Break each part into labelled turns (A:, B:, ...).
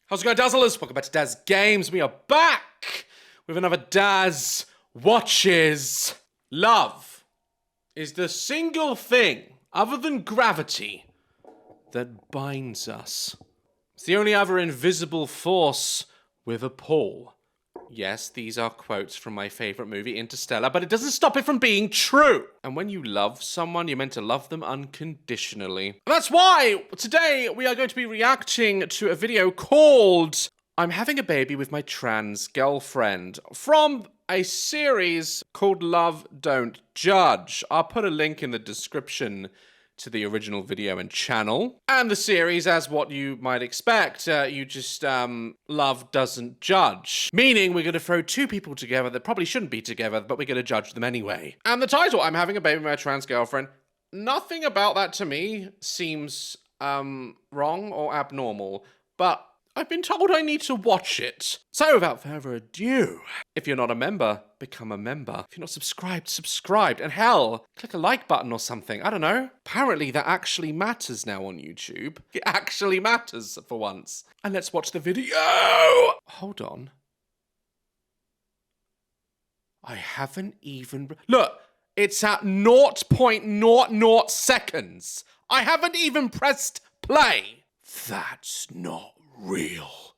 A: How's it going, Dazzlers? Welcome back to Daz Games. We are back with another Daz Watches. Love is the single thing, other than gravity, that binds us. It's the only other invisible force with a pull. Yes, these are quotes from my favourite movie, Interstellar, but it doesn't stop it from being true. And when you love someone, you're meant to love them unconditionally. And that's why today we are going to be reacting to a video called I'm Having a Baby with My Trans Girlfriend from a series called Love Don't Judge. I'll put a link in the description to the original video and channel. And the series, as what you might expect, love doesn't judge. Meaning we're going to throw two people together that probably shouldn't be together, but we're going to judge them anyway. And the title, I'm Having a Baby with My Trans Girlfriend, nothing about that to me seems wrong or abnormal, but I've been told I need to watch it. So without further ado, if you're not a member, become a member. If you're not subscribed, subscribe. And hell, click a like button or something. I don't know. Apparently that actually matters now on YouTube. It actually matters for once. And let's watch the video. Hold on. I haven't even... Look, it's at 0.00 seconds. I haven't even pressed play. That's not real.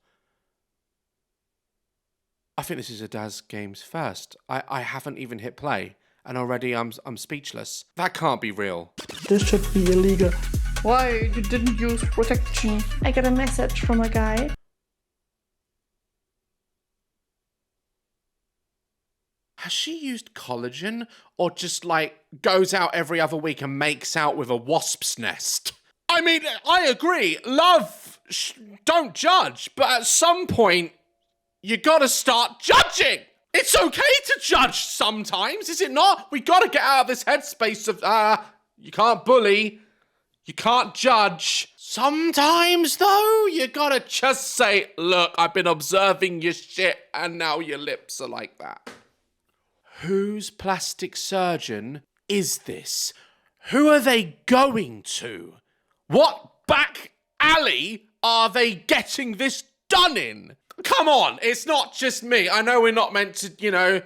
A: I think this is a Daz Games first. I haven't even hit play, and already I'm speechless. That can't be real.
B: This should be illegal.
C: Why you didn't use protection? I got a message from a guy.
A: Has she used collagen, or just like goes out every other week and makes out with a wasp's nest? I mean, I agree. Love, don't judge. But at some point, you gotta start judging. It's okay to judge sometimes, is it not? We gotta get out of this headspace of, you can't bully. You can't judge. Sometimes, though, you gotta just say, look, I've been observing your shit, and now your lips are like that. Whose plastic surgeon is this? Who are they going to? What back alley are they getting this done in? Come on, it's not just me. I know we're not meant to,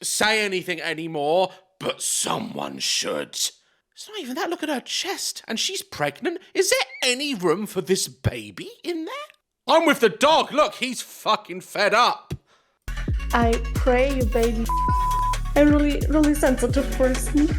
A: say anything anymore, but someone should. It's not even that. Look at her chest. And she's pregnant. Is there any room for this baby in there? I'm with the dog. Look, he's fucking fed up.
C: I pray you baby. I'm really sensitive person.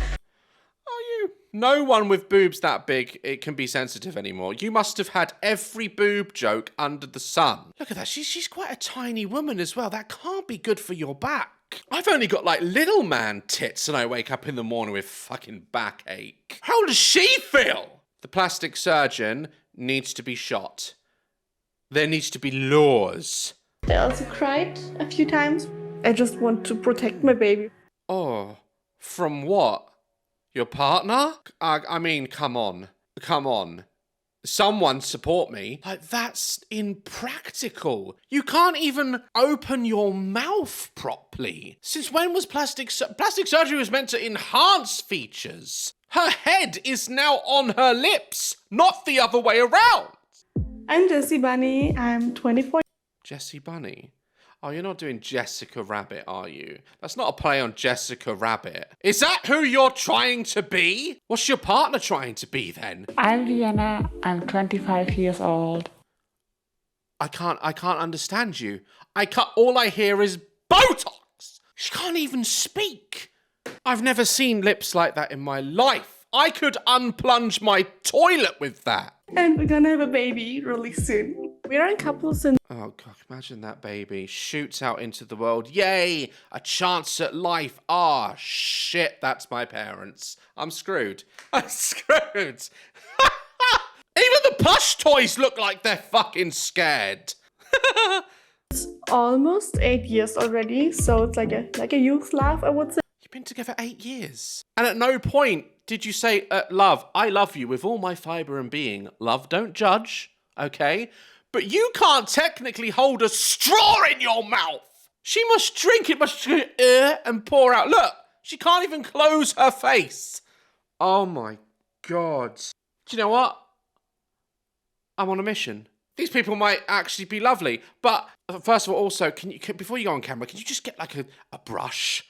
A: No one with boobs that big, it can be sensitive anymore. You must have had every boob joke under the sun. Look at that, she's quite a tiny woman as well. That can't be good for your back. I've only got like little man tits and I wake up in the morning with fucking backache. How does she feel? The plastic surgeon needs to be shot. There needs to be laws.
C: I also cried a few times. I just want to protect my baby.
A: Oh, from what? Your partner? I mean, come on. Come on. Someone support me. Like, that's impractical. You can't even open your mouth properly. Since when was plastic surgery was meant to enhance features? Her head is now on her lips, not the other way around.
C: I'm Jessie Bunny. I'm 24.
A: Jessie Bunny? Oh, you're not doing Jessica Rabbit, are you? That's not a play on Jessica Rabbit. Is that who you're trying to be? What's your partner trying to be then?
B: I'm Vienna. I'm 25 years old.
A: I can't understand you. All I hear is Botox. She can't even speak. I've never seen lips like that in my life. I could unplunge my toilet with that.
C: And we're gonna have a baby really soon. We're in couples and...
A: Oh, God, imagine that baby shoots out into the world. Yay, a chance at life. Ah, shit, that's my parents. I'm screwed. I'm screwed. Even the plush toys look like they're fucking scared.
C: It's almost 8 years already, so it's like a youth laugh, I would say.
A: You've been together 8 years. And at no point did you say, love, I love you with all my fibre and being. Love, don't judge, okay? But you can't technically hold a straw in your mouth. She must drink it, and pour out. Look, she can't even close her face. Oh my God. Do you know what? I'm on a mission. These people might actually be lovely. But first of all, also, before you go on camera, can you just get like a brush?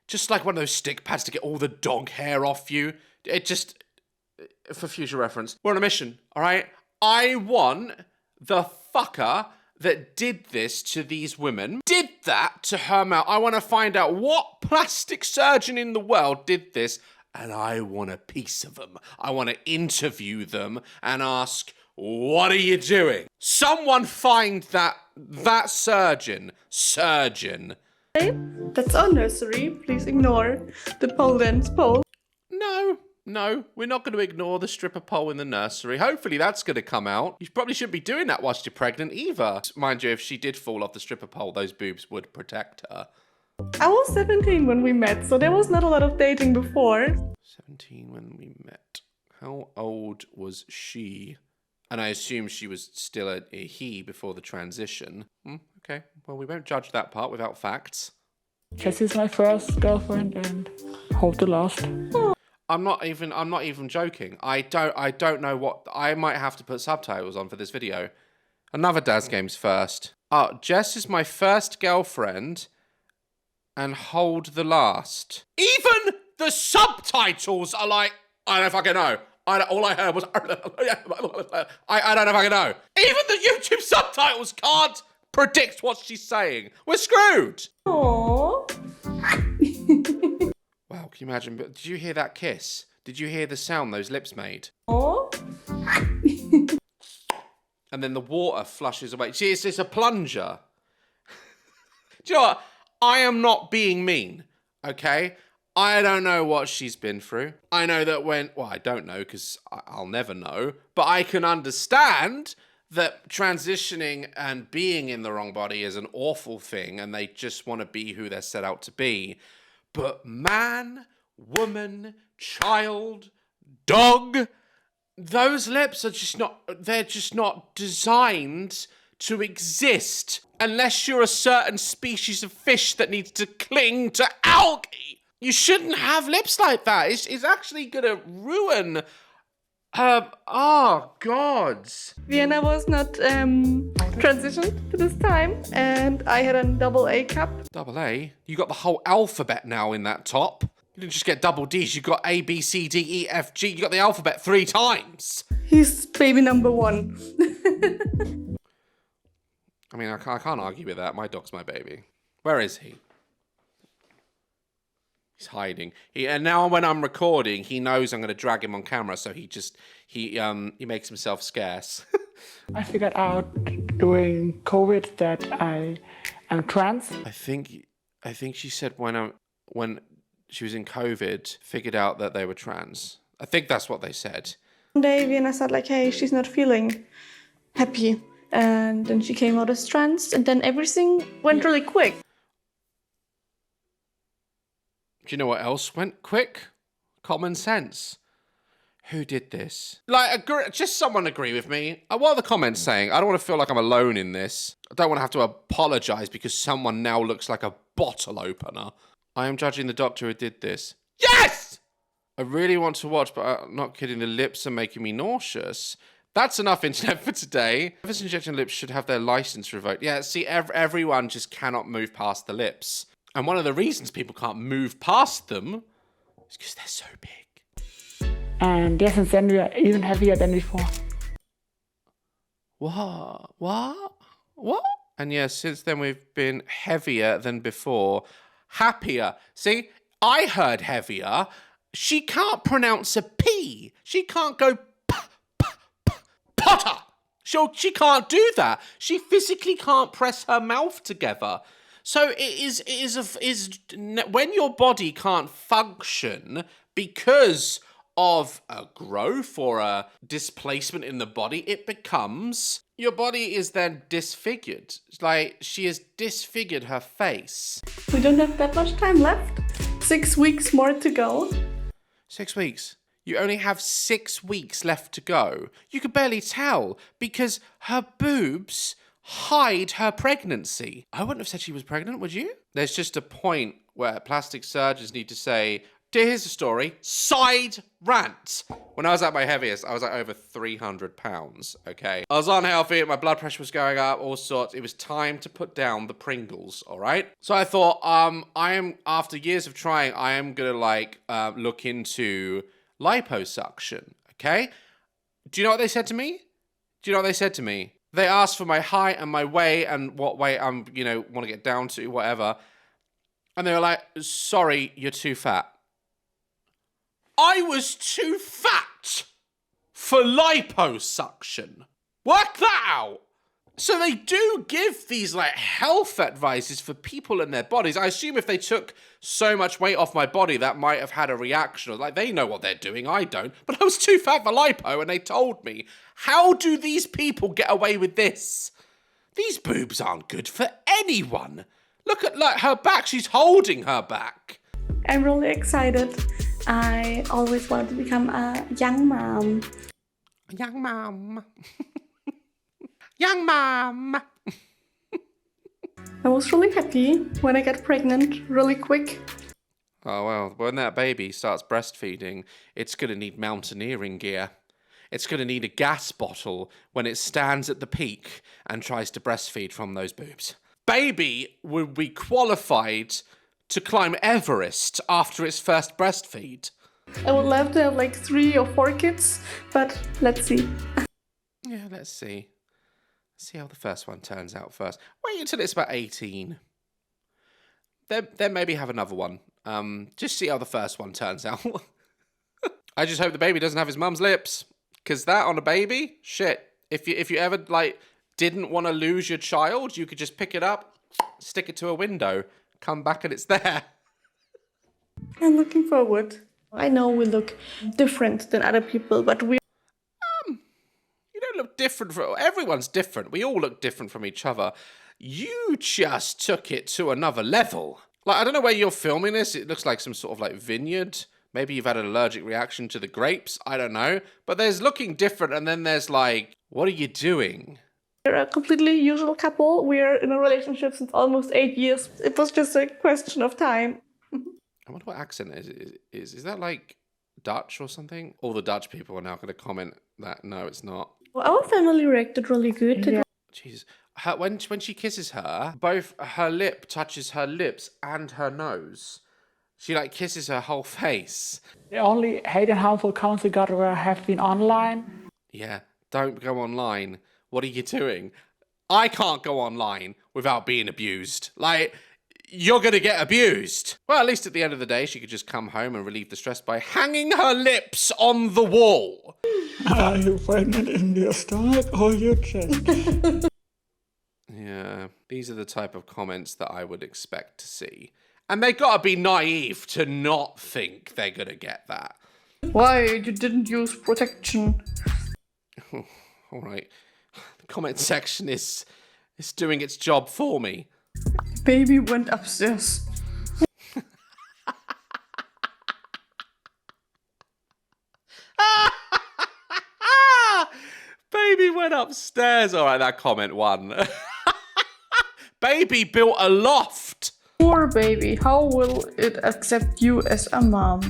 A: Just like one of those stick pads to get all the dog hair off you. It just, for future reference. We're on a mission, all right? I want the fucker that did this to these women, did that to her mouth. I want to find out what plastic surgeon in the world did this, and I want a piece of them. I want to interview them and ask, what are you doing? Someone find that surgeon.
C: That's our nursery. Please ignore the pole dance pole.
A: No, we're not going to ignore the stripper pole in the nursery. Hopefully that's going to come out. You probably shouldn't be doing that whilst you're pregnant either. Mind you, if she did fall off the stripper pole, those boobs would protect her.
C: I was 17 when we met, so there was not a lot of dating before.
A: 17 when we met. How old was she? And I assume she was still a he before the transition. Okay, well, we won't judge that part without facts.
B: Jessie's my first girlfriend and hope the last.
A: I'm not even joking. I don't know what. I might have to put subtitles on for this video. Another Daz Games first. Jess is my first girlfriend and hold the last. Even the subtitles are like, I don't fucking know. All I heard was, I don't fucking know. Even the YouTube subtitles can't predict what she's saying. We're screwed.
C: Aww.
A: Wow, can you imagine? But did you hear that kiss? Did you hear the sound those lips made?
C: Aww.
A: And then the water flushes away. See, it's a plunger. Do you know what? I am not being mean, okay? I don't know what she's been through. I know that I don't know because I'll never know, but I can understand that transitioning and being in the wrong body is an awful thing and they just want to be who they're set out to be. But man, woman, child, dog, those lips are they're just not designed to exist unless you're a certain species of fish that needs to cling to algae. You shouldn't have lips like that. It's actually gonna ruin oh God.
C: Vienna was not transitioned to this time, and I had a double A cup.
A: Double A? You got the whole alphabet now in that top. You didn't just get double D's, you got A, B, C, D, E, F, G. You got the alphabet 3 times.
C: He's baby number 1.
A: I mean, I can't argue with that. My dog's my baby. Where is he? He's hiding. And now when I'm recording, he knows I'm going to drag him on camera, so he makes himself scarce.
B: I figured out during COVID that I am trans.
A: I think she said when she was in COVID, figured out that they were trans. I think that's what they said.
C: One day, Vienna said like, hey, she's not feeling happy. And then she came out as trans, and then everything went really quick.
A: Do you know what else went quick? Common sense. Who did this? Like, just someone agree with me. What are the comments saying? I don't want to feel like I'm alone in this. I don't want to have to apologise because someone now looks like a bottle opener. I am judging the doctor who did this. Yes! I really want to watch, but I'm not kidding. The lips are making me nauseous. That's enough internet for today. This injection lips should have their license revoked. Yeah, see, everyone just cannot move past the lips. And one of the reasons people can't move past them is because they're so big.
B: And yes, since then we are even heavier than before.
A: What? And yes, since then we've been heavier than before. Happier. See, I heard heavier. She can't pronounce a P. She can't go Potter. She can't do that. She physically can't press her mouth together. So it is when your body can't function because of a growth or a displacement in the body, it becomes, your body is then disfigured. It's like she has disfigured her face.
C: We don't have that much time left. 6 weeks more to go.
A: 6 weeks. You only have 6 weeks left to go. You could barely tell because her boobs hide her pregnancy. I wouldn't have said she was pregnant, would you? There's just a point where plastic surgeons need to say, Here's the story. Side rant. When I was at my heaviest, I was at over 300 pounds, okay? I was unhealthy, my blood pressure was going up, all sorts. It was time to put down the Pringles, all right? So I thought, after years of trying, I am gonna look into liposuction, okay? Do you know what they said to me? They asked for my height and my weight and what weight I'm, want to get down to, whatever. And they were like, sorry, you're too fat. I was too fat for liposuction. Work that out. So they do give these health advices for people in their bodies. I assume if they took so much weight off my body, that might have had a reaction. They know what they're doing, I don't. But I was too fat for lipo and they told me. How do these people get away with this? These boobs aren't good for anyone. Look at her back, she's holding her back.
C: I'm really excited. I always wanted to become a young mom.
A: Young mom. Young mom.
C: I was really happy when I got pregnant really quick.
A: Oh, well, when that baby starts breastfeeding, it's going to need mountaineering gear. It's going to need a gas bottle when it stands at the peak and tries to breastfeed from those boobs. Baby will be qualified to climb Everest after its first breastfeed.
C: I would love to have 3 or 4 kids, but let's see.
A: Yeah, let's see. See how the first one turns out first. Wait until it's about 18. Then maybe have another one. Just see how the first one turns out. I just hope the baby doesn't have his mum's lips. Because that on a baby, shit. If you ever, didn't want to lose your child, you could just pick it up, stick it to a window, come back and it's there.
C: I'm looking forward. I know we look different than other people, but we...
A: You don't look different. Everyone's different. We all look different from each other. You just took it to another level. I don't know where you're filming this. It looks like some sort of vineyard. Maybe you've had an allergic reaction to the grapes. I don't know. But there's looking different and then there's what are you doing?
C: We're a completely usual couple. We're in a relationship since almost 8 years. It was just a question of time.
A: I wonder what accent is that Dutch or something? All the Dutch people are now going to comment that no, it's not.
C: Well, our family reacted really good.
B: Yeah.
A: Jesus. When she kisses her, both her lip touches her lips and her nose. She kisses her whole face.
B: The only hate and harmful comments we got have been online.
A: Yeah, don't go online. What are you doing? I can't go online without being abused. You're gonna get abused. Well, at least at the end of the day, she could just come home and relieve the stress by hanging her lips on the wall.
B: Are you pregnant in your stomach or your chest?
A: Yeah, these are the type of comments that I would expect to see. And they gotta be naive to not think they're gonna get that.
C: Why you didn't use protection?
A: All right, the comment section is doing its job for me.
C: Baby went upstairs.
A: Baby went upstairs. All right, that comment won. Baby built a loft.
C: Poor baby, how will it accept you as a mom?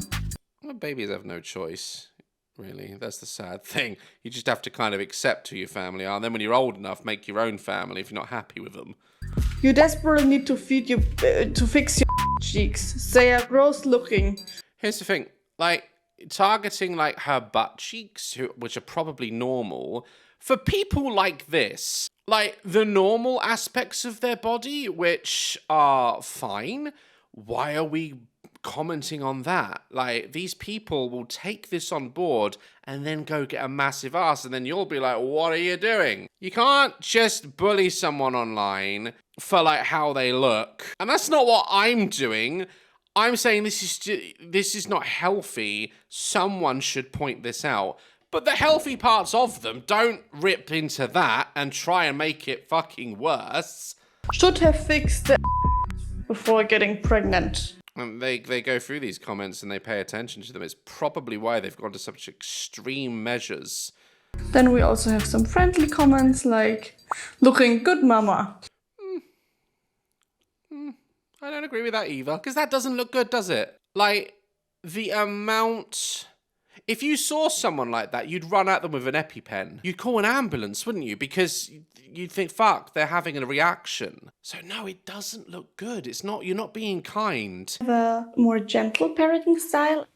A: Well, babies have no choice, really. That's the sad thing. You just have to kind of accept who your family are. And then when you're old enough, make your own family if you're not happy with them.
C: You desperately need to fix your cheeks. They are gross looking.
A: Here's the thing. Targeting her butt cheeks, which are probably normal, for people like this, the normal aspects of their body, which are fine, why are we commenting on that? These people will take this on board and then go get a massive ass, and then you'll be like, what are you doing? You can't just bully someone online for how they look. And that's not what I'm doing. I'm saying this is not healthy. Someone should point this out. But the healthy parts of them, don't rip into that and try and make it fucking worse.
C: Should have fixed the before getting pregnant.
A: And they go through these comments and they pay attention to them. It's probably why they've gone to such extreme measures.
C: Then we also have some friendly comments looking good, mama.
A: I don't agree with that either. Because that doesn't look good, does it? the amount... If you saw someone like that, you'd run at them with an EpiPen. You'd call an ambulance, wouldn't you? Because you'd think, fuck, they're having a reaction. So no, it doesn't look good. It's not, you're not being kind.
C: Have a more gentle parenting style.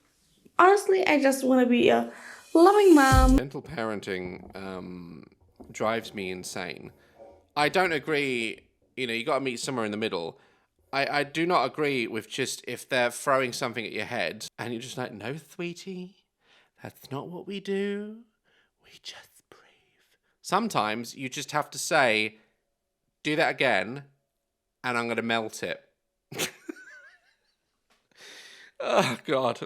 C: Honestly, I just want to be a loving mom.
A: Gentle parenting drives me insane. I don't agree, you got to meet somewhere in the middle. I do not agree with just if they're throwing something at your head and you're just like, no, sweetie, that's not what we do. We just breathe. Sometimes you just have to say, do that again, and I'm going to melt it. Oh, God.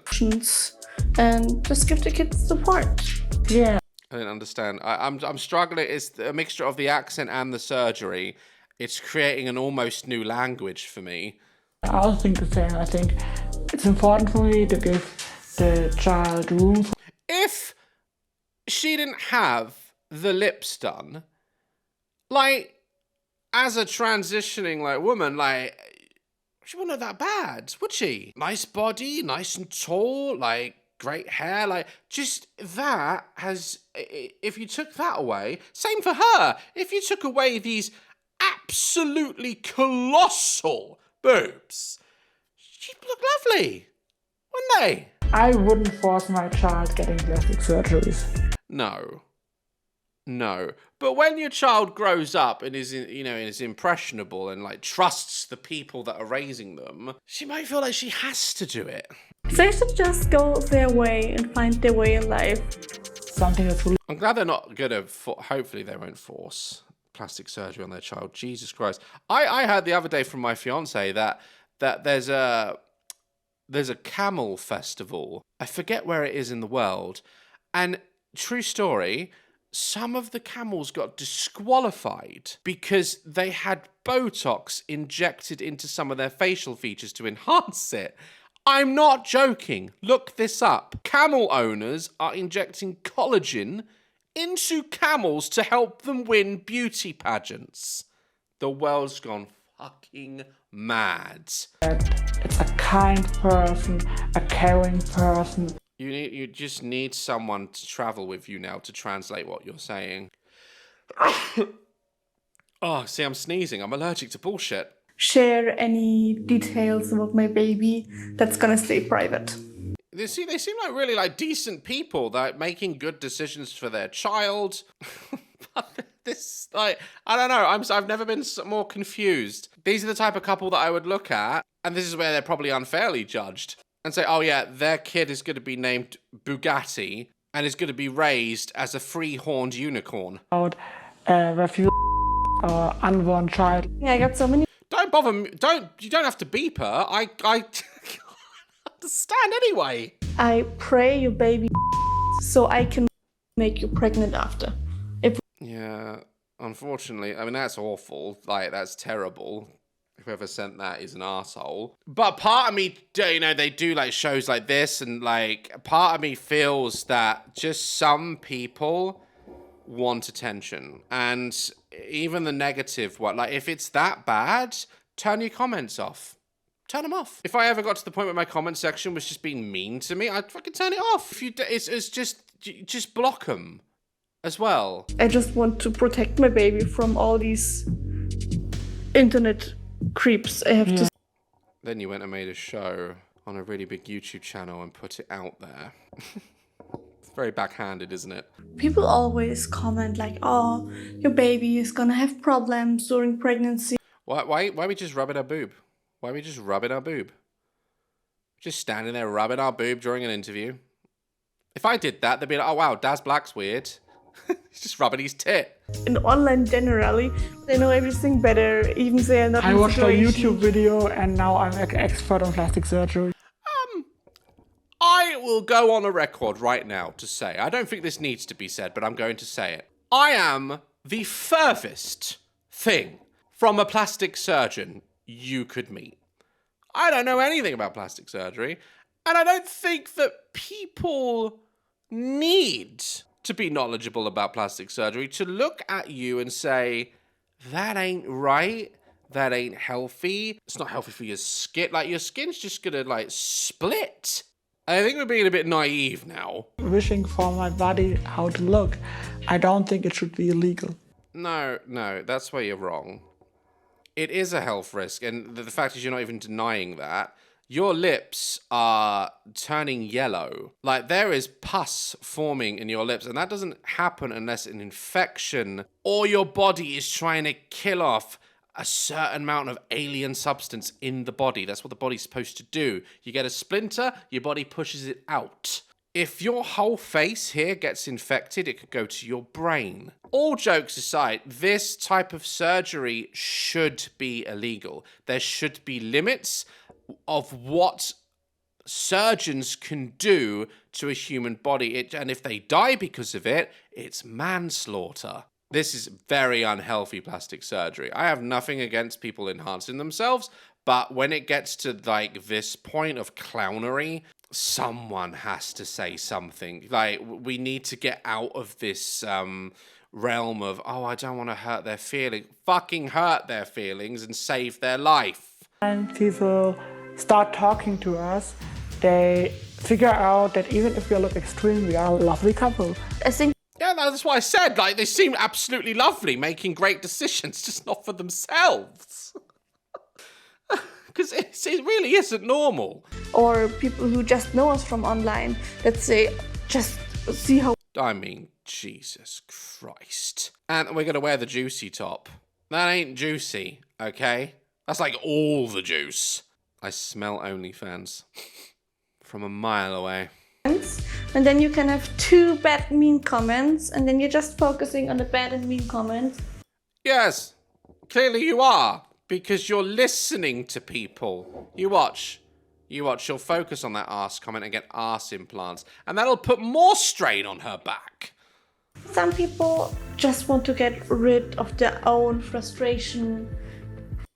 C: And just give the kids support.
B: Yeah.
A: I don't understand. I'm struggling. It's a mixture of the accent and the surgery. It's creating an almost new language for me.
B: I also think the same. I think it's important for me to give the child room.
A: If she didn't have the lips done, like, as a transitioning, like, woman, like, she wouldn't look that bad, would she? Nice body, nice and tall, like, great hair, like, just that has, if you took that away, same for her. If you took away these absolutely colossal boobs, she'd look lovely, wouldn't they?
B: I wouldn't force my child getting plastic surgeries.
A: No. But when your child grows up and is impressionable and like trusts the people that are raising them, she might feel like she has to do it.
C: They should just go their way and find their way in life.
B: Something that's really...
A: I'm glad they're not gonna. Hopefully, they won't force plastic surgery on their child. Jesus Christ! I heard the other day from my fiance that there's a camel festival. I forget where it is in the world, and true story. Some of the camels got disqualified because they had Botox injected into some of their facial features to enhance it. I'm not joking. Look this up. Camel owners are injecting collagen into camels to help them win beauty pageants. The world's gone fucking mad.
B: It's a kind person, a caring person.
A: You just need someone to travel with you now to translate what you're saying. Oh, see, I'm sneezing. I'm allergic to bullshit.
C: Share any details about my baby. That's gonna stay private.
A: They seem like really like decent people that are making good decisions for their child. But this, like, I don't know. I've never been more confused. These are the type of couple that I would look at, and this is where they're probably unfairly judged. And say, oh yeah, their kid is going to be named Bugatti and is going to be raised as a three-horned unicorn.
B: About refuse or unborn child.
C: Yeah, I got so many.
A: Don't bother me. You don't have to beep her. I understand anyway.
C: I pray your baby so I can make you pregnant after.
A: Yeah, unfortunately, I mean, that's awful. Like, that's terrible. Whoever sent that is an arsehole. But part of me, they do like shows like this, and like part of me feels that just some people want attention. And even the negative one, like if it's that bad, turn your comments off. Turn them off. If I ever got to the point where my comment section was just being mean to me, I'd fucking turn it off. If it's just block them as well.
C: I just want to protect my baby from all these internet creeps. I have to.
A: Then you went and made a show on a really big YouTube channel and put it out there. It's very backhanded, isn't it?
C: People always comment like, "Oh, your baby is gonna have problems during pregnancy."
A: Why we just rubbing our boob? Why we just rubbing our boob? Just standing there rubbing our boob during an interview. If I did that, they'd be like, "Oh wow, dazblack's weird." He's just rubbing his tit.
C: In online generally, they know everything better, even they are not.
B: I
C: in
B: watched a
C: situation.
B: YouTube video and now I'm an expert on plastic surgery.
A: I will go on a record right now to say, I don't think this needs to be said, but I'm going to say it. I am the furthest thing from a plastic surgeon you could meet. I don't know anything about plastic surgery, and I don't think that people need to be knowledgeable about plastic surgery to look at you and say, that ain't right, that ain't healthy, it's not healthy for your skin. Like, your skin's just gonna, like, split. I think we're being a bit naive now.
B: wishing for my body how to look, I don't think it should be illegal.
A: No, that's where you're wrong. It is a health risk, and the fact is you're not even denying that. Your lips are turning yellow. Like, there is pus forming in your lips, and that doesn't happen unless an infection or your body is trying to kill off a certain amount of alien substance in the body. That's what the body's supposed to do. You get a splinter, your body pushes it out. If your whole face here gets infected, it could go to your brain. All jokes aside, this type of surgery should be illegal. There should be limits of what surgeons can do to a human body. And if they die because of it, it's manslaughter. This is very unhealthy plastic surgery. I have nothing against people enhancing themselves, but when it gets to like this point of clownery, someone has to say something. Like, we need to get out of this realm of, oh, I don't want to hurt their feelings. Fucking hurt their feelings and save their life.
B: And people start talking to us, they figure out that even if we look extreme, we are a lovely couple.
C: I think
A: Yeah, that's what I said. Like, they seem absolutely lovely, making great decisions, just not for themselves. Because it really isn't normal.
C: or people who just know us from online that say, just see how
A: I mean, Jesus Christ. And we're going to wear the juicy top. That ain't juicy, okay? That's like all the juice. I smell OnlyFans from a mile away.
C: and then you can have 2 bad mean comments, and then you're just focusing on the bad and mean comments.
A: Yes, clearly you are, because you're listening to people. You watch, you'll focus on that arse comment and get arse implants, and that'll put more strain on her back.
C: Some people just want to get rid of their own frustration.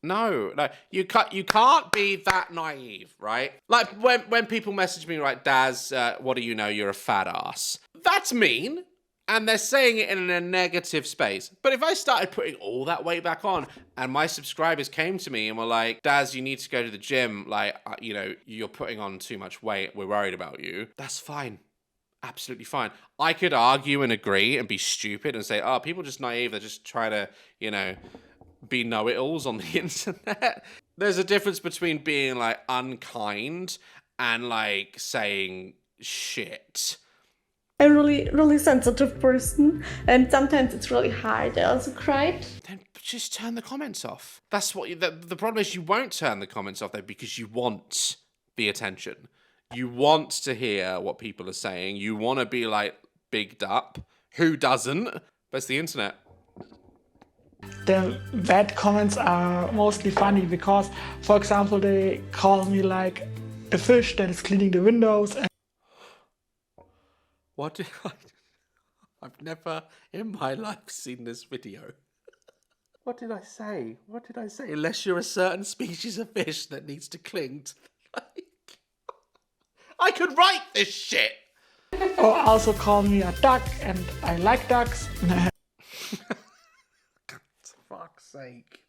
A: No, you can't be that naive, right? Like when people message me, right, Daz, what do you know? You're a fat ass. That's mean, and they're saying it in a negative space. But if I started putting all that weight back on, and my subscribers came to me and were like, Daz, you need to go to the gym. Like, you're putting on too much weight. We're worried about you. That's fine. Absolutely fine. I could argue and agree and be stupid and say, oh, people are just naive. They're just trying to, be know-it-alls on the internet. There's a difference between being like unkind and like saying shit.
C: I'm really, really sensitive person, and sometimes it's really hard. I also cried.
A: Then just turn the comments off. That's what the problem is. You won't turn the comments off though, because you want the attention. You want to hear what people are saying. You want to be like bigged up. Who doesn't? But it's the internet.
B: The bad comments are mostly funny because, for example, they call me like a fish that is cleaning the windows. And
A: What did I've never in my life seen this video. What did I say? Unless you're a certain species of fish that needs to cling to the lake. I could write this shit!
B: or also call me a duck, and I like ducks.
A: For fuck's sake.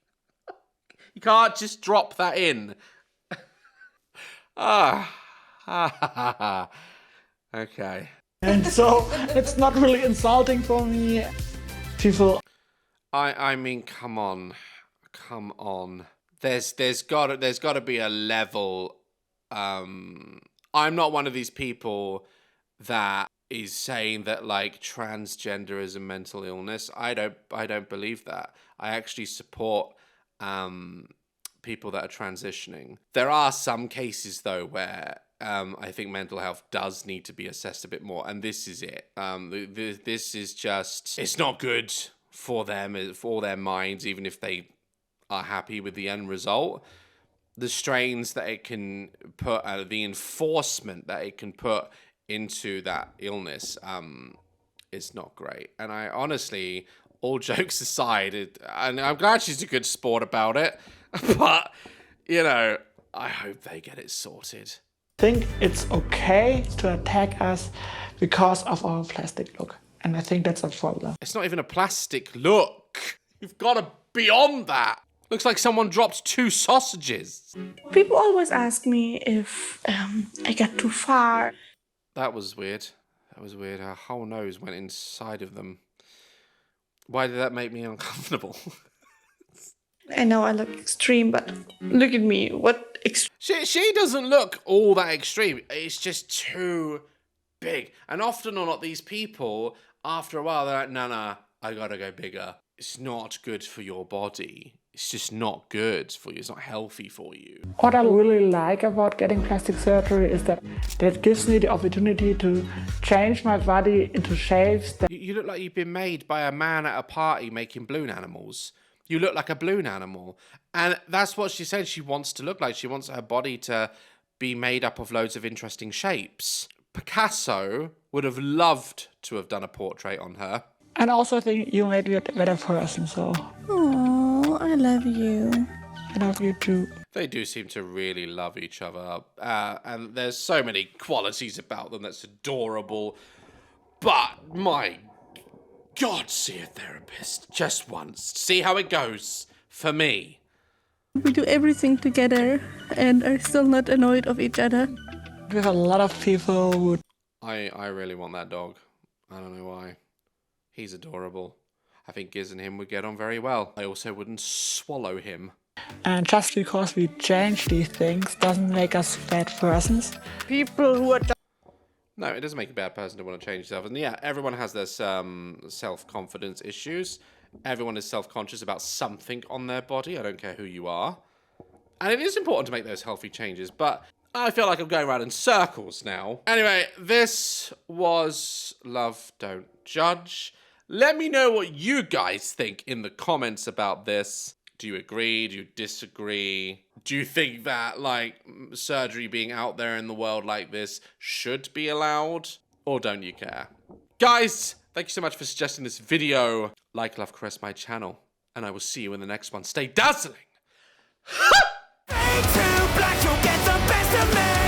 A: You can't just drop that in. Okay.
B: And so it's not really insulting for me. People.
A: I mean, come on. There's gotta be a level. I'm not one of these people that is saying that like transgender is a mental illness. I don't believe that. I actually support people that are transitioning. There are some cases though where I think mental health does need to be assessed a bit more, and this is it. This is just, it's not good for them, for their minds, even if they are happy with the end result. The strains that it can put, the enforcement that it can put into that illness is not great. And I honestly, all jokes aside, and I'm glad she's a good sport about it, but, I hope they get it sorted.
B: I think it's okay to attack us because of our plastic look. And I think that's a problem.
A: It's not even a plastic look. You've got to beyond that. Looks like someone dropped 2 sausages.
C: People always ask me if I got too far.
A: That was weird. That was weird. Her whole nose went inside of them. Why did that make me uncomfortable?
C: I know I look extreme, but look at me. What
A: She doesn't look all that extreme. It's just too big. And often or not, these people, after a while, they're like, nah, I gotta go bigger. It's not good for your body. It's just not good for you. It's not healthy for you.
B: What I really like about getting plastic surgery is that it gives me the opportunity to change my body into shapes that
A: You look like you've been made by a man at a party making balloon animals. You look like a balloon animal. And that's what she said she wants to look like. She wants her body to be made up of loads of interesting shapes. Picasso would have loved to have done a portrait on her.
B: and I also think you made me a better person, so
C: Oh, I love you.
B: I love you too.
A: They do seem to really love each other. And there's so many qualities about them that's adorable. But my God, see a therapist just once. See how it goes for me.
C: We do everything together and are still not annoyed of each other.
B: We have a lot of people who
A: I really want that dog. I don't know why. He's adorable. I think Giz and him would get on very well. I also wouldn't swallow him.
B: and just because we change these things doesn't make us bad persons. People who are
A: No, it doesn't make a bad person to want to change yourself. And yeah, everyone has their self-confidence issues. Everyone is self-conscious about something on their body. I don't care who you are. And it is important to make those healthy changes, but I feel like I'm going around in circles now. Anyway, this was Love Don't Judge. Let me know what you guys think in the comments about this. Do you agree? Do you disagree? Do you think that, like, surgery being out there in the world like this should be allowed? Or don't you care? Guys, thank you so much for suggesting this video. Like, love, caress my channel. And I will see you in the next one. Stay dazzling!
D: Fade to black, you'll get the best of me.